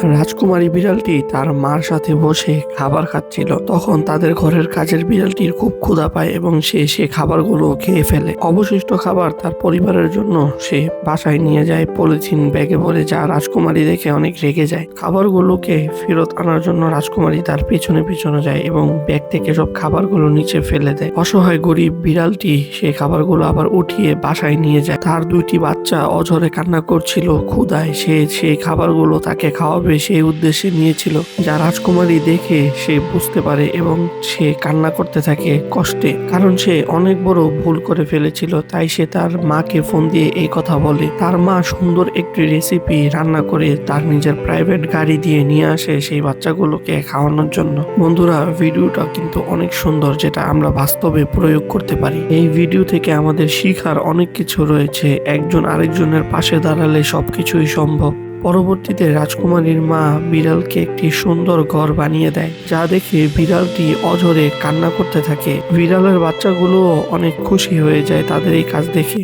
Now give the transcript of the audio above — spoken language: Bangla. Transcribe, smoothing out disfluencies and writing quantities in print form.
রাজকুমারী বিড়ালটি তার মার সাথে বসে খাবার খাচ্ছিল। তখন তাদের ঘরের কাজের বিড়ালটির খুব ক্ষুধা পায় এবং সে খাবারগুলো খেয়ে ফেলে। অবশিষ্ট খাবার তার পরিবারের জন্য সে বাসায় নিয়ে যায় পলিথিন ব্যাগে ভরে, যা রাজকুমারী দেখে অনেক রেগে যায়। খাবারগুলোকে ফেরত আনার জন্য রাজকুমারী তার পিছনে পিছনে যায় এবং ব্যাগ থেকে সব খাবারগুলো নিচে ফেলে দেয়। অসহায় গরিব বিড়ালটি সেই খাবারগুলো আবার উঠিয়ে বাসায় নিয়ে যায়। তার দুইটি বাচ্চা অঝরে কান্না করছিল ক্ষুধায়। সে সেই খাবারগুলো তাকে খাওয়াবে সেই উদ্দেশ্যে নিয়েছিল, যা রাজকুমারী দেখে সে বুঝতে পারে এবং সে কান্না করতে থাকে কষ্টে, কারণ সে অনেক বড় ভুল করে ফেলেছিল। তাই সে তার মাকে ফোন দিয়ে এই কথা বলে। তার মা সুন্দর একটি রেসিপি রান্না করে তার নিজের প্রাইভেট গাড়ি দিয়ে নিয়ে আসে সেই বাচ্চাগুলোকে খাওয়ানোর জন্য। বন্ধুরা, ভিডিওটা কিন্তু অনেক সুন্দর, যেটা আমরা বাস্তবে প্রয়োগ করতে পারি। এই ভিডিও থেকে আমাদের শিখার অনেক কিছু রয়েছে। একজন আরেকজনের পাশে দাঁড়ালে সবকিছুই সম্ভব। পরবর্তীতে রাজকুমারীর মা বিড়ালকে একটি সুন্দর ঘর বানিয়ে দেয়, যা দেখে বিড়ালটি অঝরে কান্না করতে থাকে। বিড়ালের বাচ্চাগুলোও অনেক খুশি হয়ে যায় তাদের এই কাজ দেখে।